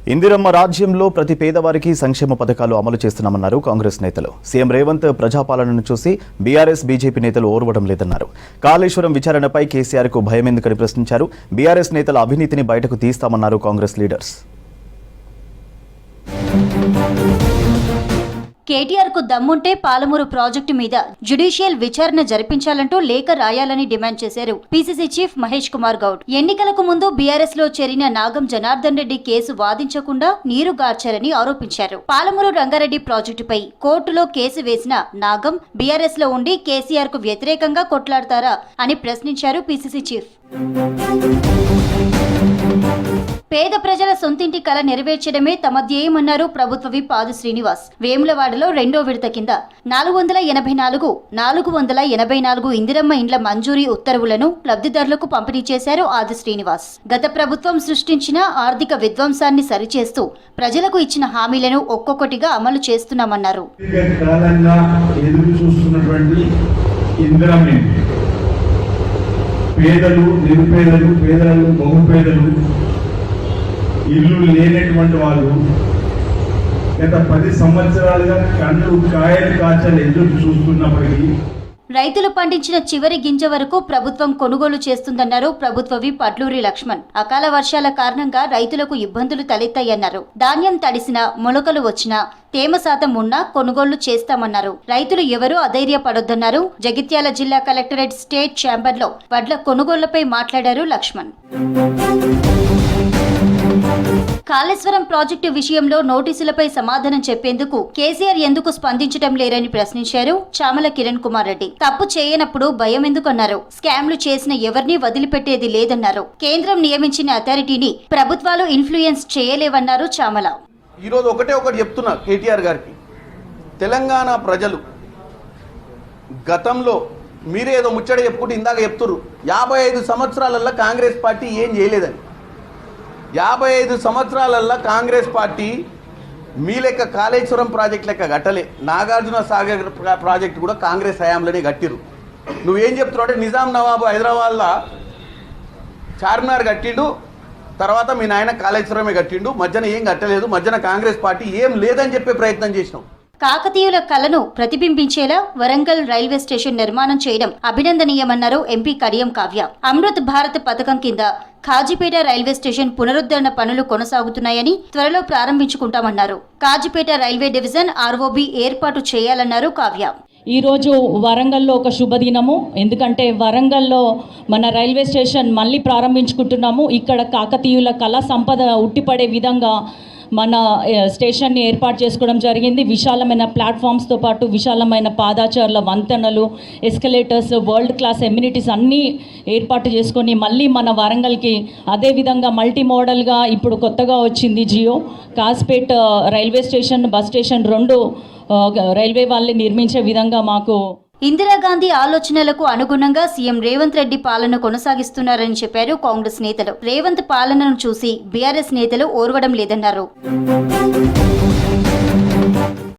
ఇందిరమ్మ రాజ్యంలో ప్రతి పేదవారికి సంక్షేమ పథకాలు అమలు చేస్తున్నామన్నారు కాంగ్రెస్ నేతలు. సీఎం రేవంత్ ప్రజాపాలనను చూసి బీఆర్ఎస్ బీజేపీ నేతలు ఓర్వడం లేదన్నారు. కాళేశ్వరం విచారణపై కేసీఆర్ కు భయం ఎందుకని ప్రశ్నించారు. బీఆర్ఎస్ నేతల అవినీతిని బయటకు తీస్తామన్నారు కాంగ్రెస్ లీడర్స్. కేటీఆర్ కు దమ్ముంటే పాలమూరు ప్రాజెక్టు మీద జ్యుడిషియల్ విచారణ జరిపించాలంటూ లేఖ రాయాలని డిమాండ్ చేశారు పీసీసీ చీఫ్ మహేష్ కుమార్ గౌడ్. ఎన్నికలకు ముందు బీఆర్ఎస్ లో చేరిన నాగం జనార్దన్ రెడ్డి కేసు వాదించకుండా నీరుగార్చారని ఆరోపించారు. పాలమూరు రంగారెడ్డి ప్రాజెక్టుపై కోర్టులో కేసు వేసిన నాగం బీఆర్ఎస్ లో ఉండి కేసీఆర్ కు వ్యతిరేకంగా కొట్లాడతారా అని ప్రశ్నించారు పీసీసీ చీఫ్. పేద ప్రజల సొంతింటి కల నెరవేర్చడమే తమ ధ్యేయమన్నారు ప్రభుత్వ విప్ ఆది శ్రీనివాస్. వేములవాడలో రెండో విడత కింద 484 ఇందిరమ్మ ఇండ్ల మంజూరీ ఉత్తర్వులను లబ్ధిదారులకు పంపిణీ చేశారు ఆది శ్రీనివాస్. గత ప్రభుత్వం సృష్టించిన ఆర్థిక విధ్వంసాన్ని సరిచేస్తూ ప్రజలకు ఇచ్చిన హామీలను ఒక్కొక్కటిగా అమలు చేస్తున్నామన్నారు. పేదలు, నిరుపేదలు, పేదలు, బహుపేదలు, ఇల్లు లేనటువంటి వాళ్ళు గత 10 సంవత్సరాలుగా కళ్ళు కాయలు కాచలు ఎదురు చూస్తున్నప్పటికీ రైతులు పండించిన చివరి గింజ వరకు ప్రభుత్వం కొనుగోలు చేస్తుందన్నారు ప్రభుత్వ విప్ అడ్లూరి లక్ష్మణ్. అకాల వర్షాల కారణంగా రైతులకు ఇబ్బందులు తలెత్తాయన్నారు. ధాన్యం తడిసినా, మొలకలు వచ్చినా, తేమ శాతం ఉన్నా కొనుగోళ్లు చేస్తామన్నారు. రైతులు ఎవరూ అధైర్యపడొద్దన్నారు. జగిత్యాల జిల్లా కలెక్టరేట్ స్టేట్ ఛాంబర్లో వడ్ల కొనుగోళ్లపై మాట్లాడారు లక్ష్మణ్. కాళేశ్వరం ప్రాజెక్టు విషయంలో నోటీసులపై సమాధానం చెప్పేందుకు కేసీఆర్ ఎందుకు స్పందించడం లేరని ప్రశ్నించారు చామల కిరణ్ కుమార్ రెడ్డి. తప్పు చేయనప్పుడు భయం ఎందుకన్నారు. స్కామ్లు చేసిన ఎవరిని వదిలిపెట్టేది లేదన్నారు. కేంద్రం నియమించిన అథారిటీని ప్రభుత్వాలు ఇన్ఫ్లుయెన్స్ చేయలేవన్నారు చామల. ఈరోజు ఒకటి చెప్తున్నా కేటీఆర్ గారికి, తెలంగాణ ప్రజలు గతంలో మీరేదో ముచ్చట చెప్పుకుంటే ఇందాక చెప్తున్నారు 55 సంవత్సరాలలో కాంగ్రెస్ పార్టీ ఏం చేయలేదని. 55 సంవత్సరాలల్లో కాంగ్రెస్ పార్టీ మీ లెక్క కాళేశ్వరం ప్రాజెక్ట్ లెక్క కట్టలే. నాగార్జున సాగర్ ప్రాజెక్ట్ కూడా కాంగ్రెస్ హయాంలోనే కట్టిరు. నువ్వేం చెప్తున్నావు అంటే నిజాం నవాబు హైదరాబాద్లో చార్మినార్ కట్టిండు, తర్వాత మీ నాయన కాళేశ్వరమే కట్టిండు, మధ్యన ఏం కట్టలేదు, మధ్యన కాంగ్రెస్ పార్టీ ఏం లేదని చెప్పే ప్రయత్నం చేసినావు. కాకతీయుల కళను ప్రతిబింబించేలా వరంగల్ రైల్వే స్టేషన్ నిర్మాణం చేయడం అభినందనీయమన్నారు ఎంపీ కడియం కావ్య. అమృత్ భారత్ పథకం కింద కాజీపేట రైల్వే స్టేషన్ పునరుద్ధరణ పనులు కొనసాగుతున్నాయని, త్వరలో ప్రారంభించుకుంటామన్నారు. కాజీపేట రైల్వే డివిజన్ ఆర్ఓబి ఏర్పాటు చేయాలన్నారు కావ్య. ఈరోజు వరంగల్లో ఒక శుభదినము. ఎందుకంటే వరంగల్లో మన రైల్వే స్టేషన్ మళ్ళీ ప్రారంభించుకుంటున్నాము. ఇక్కడ కాకతీయుల కళా సంపద ఉట్టిపడే విధంగా మన స్టేషన్ని ఏర్పాటు చేసుకోవడం జరిగింది. విశాలమైన ప్లాట్ఫామ్స్తో పాటు విశాలమైన పాదాచారుల వంతెనలు, ఎస్కలేటర్స్, వరల్డ్ క్లాస్ ఎమ్యూనిటీస్ అన్నీ ఏర్పాటు చేసుకొని మళ్ళీ మన వరంగల్కి అదేవిధంగా మల్టీ మోడల్గా ఇప్పుడు కొత్తగా వచ్చింది జియో Kazipet railway station, bus station 2 railway వాళ్ళే నిర్మించే విధంగా మాకు ఇందిరాగాంధీ ఆలోచనలకు అనుగుణంగా సీఎం రేవంత్ రెడ్డి పాలన కొనసాగిస్తున్నారని చెప్పారు కాంగ్రెస్ నేతలు. రేవంత్ పాలనను చూసి బీఆర్ఎస్ నేతలు ఓర్వడం లేదన్నారు.